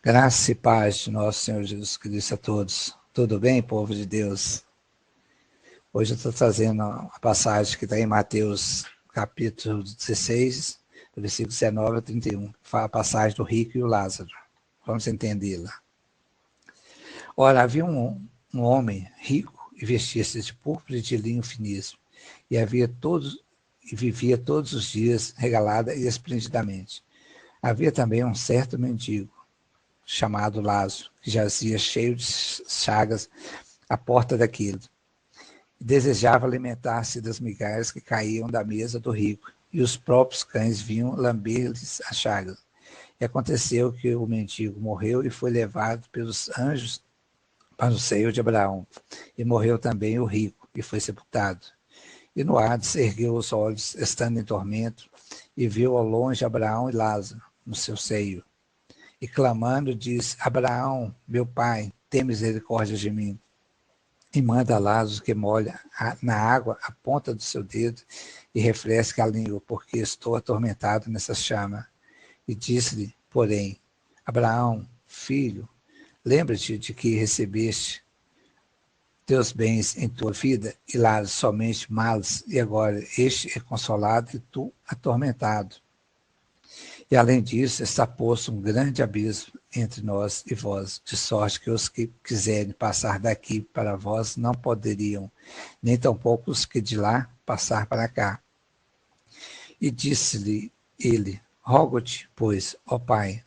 Graça e paz de nosso Senhor Jesus Cristo a todos. Tudo bem, povo de Deus? Hoje eu estou trazendo a passagem que está em Mateus, capítulo 16, do versículo 19 a 31, que fala a passagem do rico e o Lázaro. Vamos entendê-la. Ora, havia um homem rico e vestia-se de púrpura e de linho finíssimo, e vivia todos os dias regalada e esplendidamente. Havia também um certo mendigo, chamado Lázaro, que jazia cheio de chagas à porta daquele. Desejava alimentar-se das migalhas que caíam da mesa do rico, e os próprios cães vinham lamber-lhes as chagas. E aconteceu que o mendigo morreu e foi levado pelos anjos para o seio de Abraão. E morreu também o rico, e foi sepultado. E no Hades ergueu os olhos, estando em tormento, e viu ao longe Abraão e Lázaro no seu seio. E clamando, diz: Abraão, meu pai, tem misericórdia de mim. E manda Lázaro que molha na água a ponta do seu dedo e refresque a língua, porque estou atormentado nessa chama. E disse-lhe, porém, Abraão, filho, lembra-te de que recebeste teus bens em tua vida, e Lázaro somente males, e agora este é consolado e tu atormentado. E além disso, está posto um grande abismo entre nós e vós, de sorte que os que quiserem passar daqui para vós não poderiam, nem tampouco os que de lá passar para cá. E disse-lhe ele, rogo-te, pois, ó pai,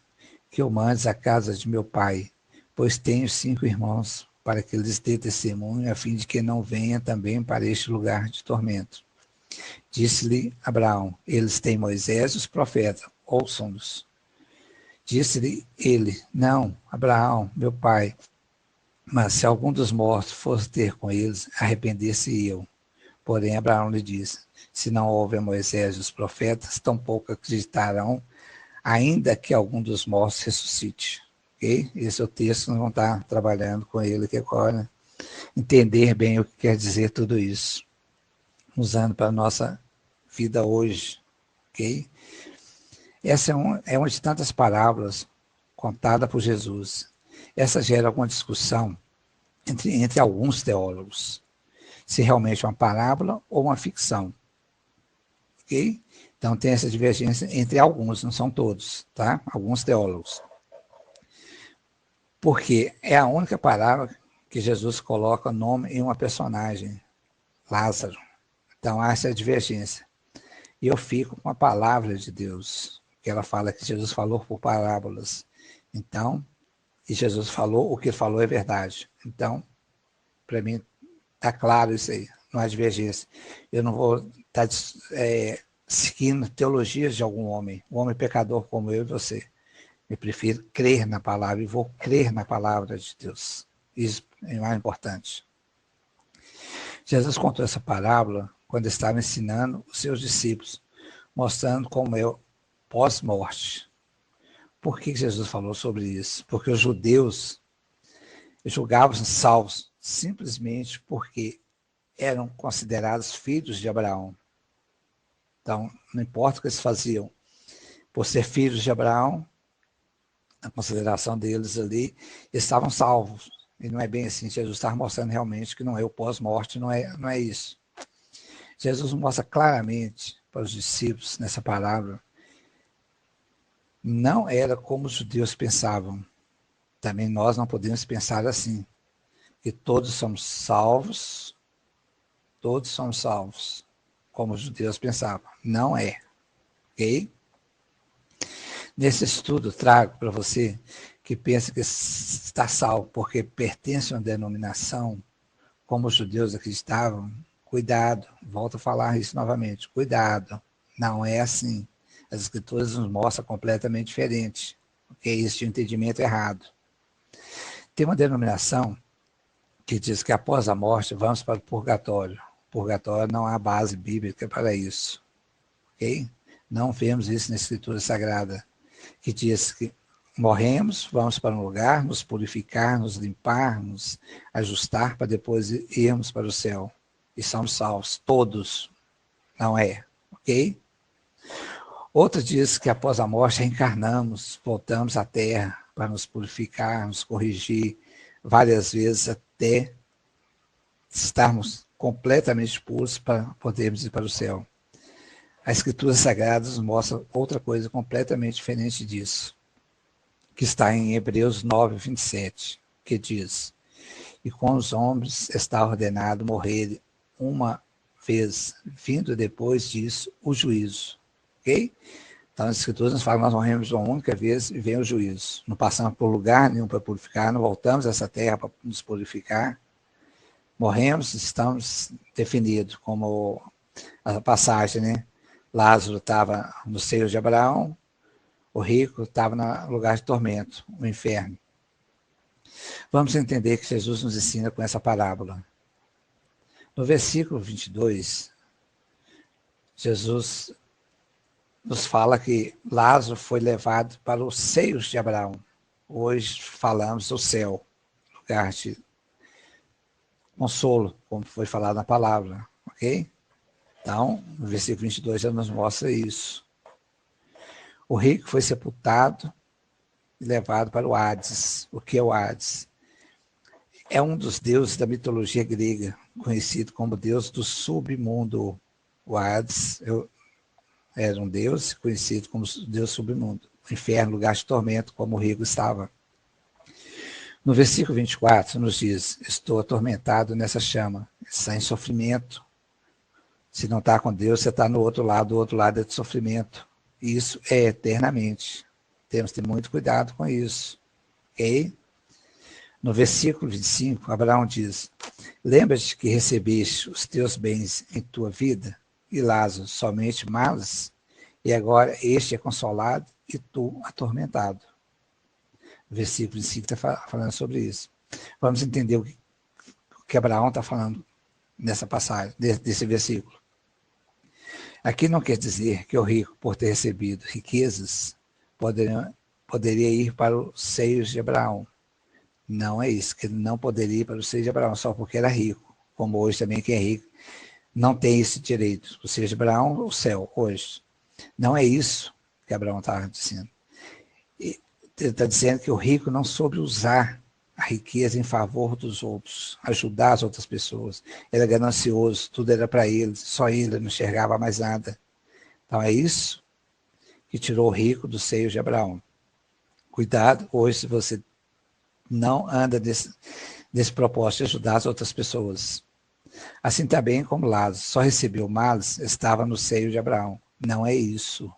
que eu mandes à casa de meu pai, pois tenho 5 irmãos, para que lhes dê testemunho, a fim de que não venha também para este lugar de tormento. Disse-lhe Abraão, eles têm Moisés e os profetas, ouçam-nos. Disse-lhe ele, não, Abraão, meu pai, mas se algum dos mortos fosse ter com eles, arrepender-se eu. Porém, Abraão lhe disse, se não houver Moisés e os profetas, tampouco acreditarão, ainda que algum dos mortos ressuscite. Okay? Esse é o texto, nós vamos estar trabalhando com ele aqui agora, entender bem o que quer dizer tudo isso, usando para a nossa vida hoje. Ok? Essa é uma de tantas parábolas contada por Jesus. Essa gera alguma discussão entre alguns teólogos, se realmente é uma parábola ou uma ficção. Ok? Então tem essa divergência entre alguns, não são todos, tá? Alguns teólogos. Porque é a única parábola que Jesus coloca nome em uma personagem, Lázaro. Então há essa divergência. E eu fico com a palavra de Deus, que ela fala que Jesus falou por parábolas. Então, e Jesus falou, o que falou é verdade. Então, para mim, está claro isso aí, não há divergência. Eu não vou estar seguindo teologias de algum homem, um homem pecador como eu e você. Eu prefiro crer na palavra e vou crer na palavra de Deus. Isso é o mais importante. Jesus contou essa parábola quando estava ensinando os seus discípulos, mostrando como é o pós-morte. Por que Jesus falou sobre isso? Porque os judeus julgavam salvos simplesmente porque eram considerados filhos de Abraão. Então, não importa o que eles faziam, por ser filhos de Abraão, na consideração deles ali, eles estavam salvos. E não é bem assim, Jesus está mostrando realmente que não é o pós-morte, não é isso. Jesus mostra claramente para os discípulos nessa palavra, não era como os judeus pensavam. Também nós não podemos pensar assim, que todos somos salvos, como os judeus pensavam. Não é, ok? Nesse estudo, trago para você que pensa que está salvo porque pertence a uma denominação, como os judeus acreditavam, cuidado, volto a falar isso novamente, cuidado, não é assim. As escrituras nos mostram completamente diferente, porque existe um entendimento errado. Tem uma denominação que diz que após a morte vamos para o purgatório. Purgatório não há base bíblica para isso, ok? Não vemos isso na escritura sagrada, que diz que morremos, vamos para um lugar, nos purificar, nos limpar, nos ajustar para depois irmos para o céu. E somos salvos, todos, não é, ok? Outra diz que após a morte reencarnamos, voltamos à Terra para nos purificar, nos corrigir várias vezes até estarmos completamente puros para podermos ir para o céu. A Escritura Sagrada nos mostra outra coisa completamente diferente disso, que está em Hebreus 9, 27, que diz: e com os homens está ordenado morrer uma vez, vindo depois disso o juízo. Ok? Então, as Escrituras nos falam que nós morremos uma única vez e vem o juízo. Não passamos por lugar nenhum para purificar, não voltamos a essa terra para nos purificar. Morremos, estamos definidos, como a passagem, né? Lázaro estava no seio de Abraão, o rico estava no lugar de tormento, o inferno. Vamos entender que Jesus nos ensina com essa parábola. No versículo 22, Jesus nos fala que Lázaro foi levado para os seios de Abraão. Hoje falamos do céu, lugar de consolo, como foi falado na palavra, ok? Então, no versículo 22 já nos mostra isso. O rico foi sepultado e levado para o Hades. O que é o Hades? É um dos deuses da mitologia grega, conhecido como deus do submundo. O Hades era um deus conhecido como deus submundo. O inferno, lugar de tormento, como o rico estava. No versículo 24 nos diz: estou atormentado nessa chama, está em sofrimento. Se não está com Deus, você está no outro lado, o outro lado é de sofrimento. E isso é eternamente. Temos que ter muito cuidado com isso. Ok? No versículo 25, Abraão diz: lembra-te que recebeste os teus bens em tua vida, e Lázaro somente males, e agora este é consolado e tu atormentado. O versículo 25 está falando sobre isso. Vamos entender o que Abraão está falando nessa passagem, desse versículo. Aqui não quer dizer que o rico, por ter recebido riquezas, poderia ir para os seios de Abraão. Não é isso, que ele não poderia ir para os seios de Abraão, só porque era rico. Como hoje também quem é rico não tem esse direito. Os seios de Abraão, o céu, hoje. Não é isso que Abraão estava dizendo. Ele está dizendo que o rico não soube usar a riqueza em favor dos outros, ajudar as outras pessoas. Ele era ganancioso, tudo era para ele, só ele, não enxergava mais nada. Então é isso que tirou o rico dos seios de Abraão. Cuidado, hoje, se você não anda desse propósito de ajudar as outras pessoas. Assim também como Lázaro só recebeu males, estava no seio de Abraão. Não é isso.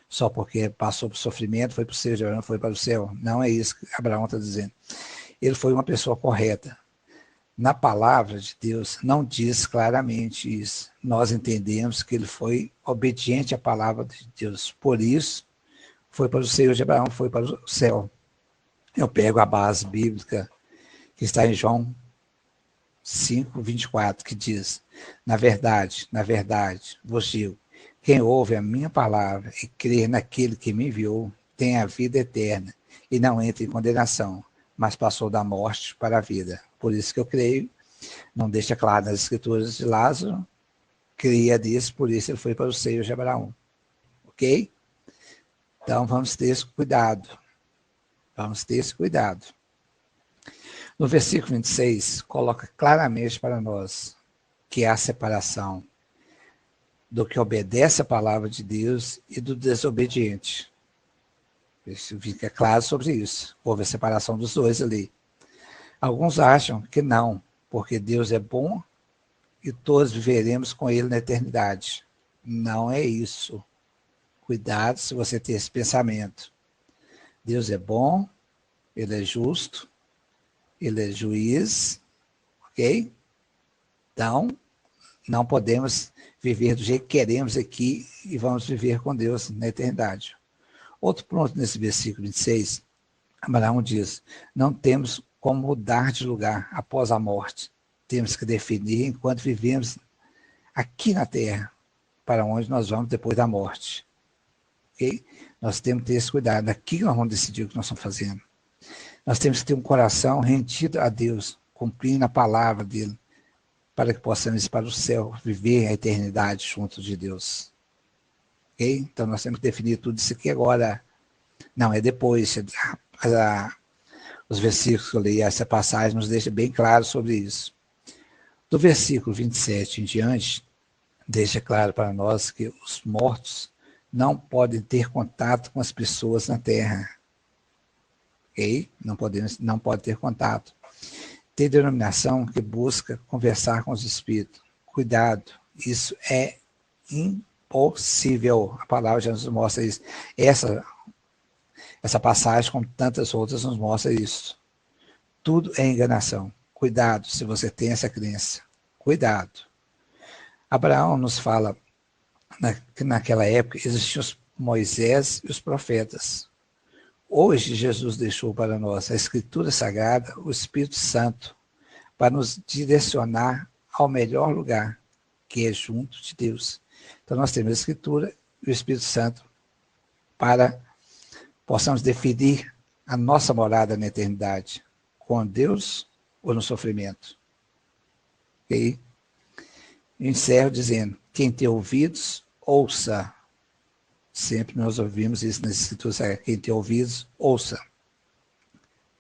Só porque passou por sofrimento, foi para o seio de Abraão, foi para o céu. Não é isso que Abraão está dizendo. Ele foi uma pessoa correta. Na palavra de Deus, não diz claramente isso. Nós entendemos que ele foi obediente à palavra de Deus. Por isso, foi para o seio de Abraão, foi para o céu. Eu pego a base bíblica que está em João 5, 24, que diz: na verdade, vos digo, quem ouve a minha palavra e crê naquele que me enviou, tem a vida eterna e não entra em condenação, mas passou da morte para a vida. Por isso que eu creio, não deixa claro nas escrituras de Lázaro, cria disso, por isso ele foi para o seio de Abraão. Ok? Então vamos ter esse cuidado. Vamos ter esse cuidado. No versículo 26, coloca claramente para nós que há separação do que obedece à palavra de Deus e do desobediente. Isso fica claro sobre isso. Houve a separação dos dois ali. Alguns acham que não, porque Deus é bom e todos viveremos com ele na eternidade. Não é isso. Cuidado se você tem esse pensamento. Deus é bom, ele é justo, ele é juiz, ok? Então, não podemos viver do jeito que queremos aqui e vamos viver com Deus na eternidade. Outro ponto nesse versículo 26, Abraão diz: não temos como mudar de lugar após a morte. Temos que definir enquanto vivemos aqui na terra, para onde nós vamos depois da morte. Ok? Nós temos que ter esse cuidado. Aqui nós vamos decidir o que nós estamos fazendo. Nós temos que ter um coração rendido a Deus, cumprindo a palavra dele, para que possamos ir para o céu, viver a eternidade junto de Deus. Ok? Então nós temos que definir tudo isso aqui agora. Não, é depois. os versículos que eu li, essa passagem nos deixa bem claro sobre isso. Do versículo 27 em diante, deixa claro para nós que os mortos não podem ter contato com as pessoas na terra. Ok? Não pode ter contato. Tem denominação que busca conversar com os espíritos. Cuidado, isso é impossível. A palavra já nos mostra isso. Essa passagem, como tantas outras, nos mostra isso. Tudo é enganação. Cuidado se você tem essa crença. Cuidado. Abraão nos fala que naquela época existiam Moisés e os profetas. Hoje Jesus deixou para nós a Escritura Sagrada, o Espírito Santo, para nos direcionar ao melhor lugar, que é junto de Deus. Então nós temos a Escritura e o Espírito Santo para possamos definir a nossa morada na eternidade, com Deus ou no sofrimento. Ok? Encerro dizendo, quem tem ouvidos, ouça. Sempre nós ouvimos isso nas Escrituras, quem tem ouvidos, ouça.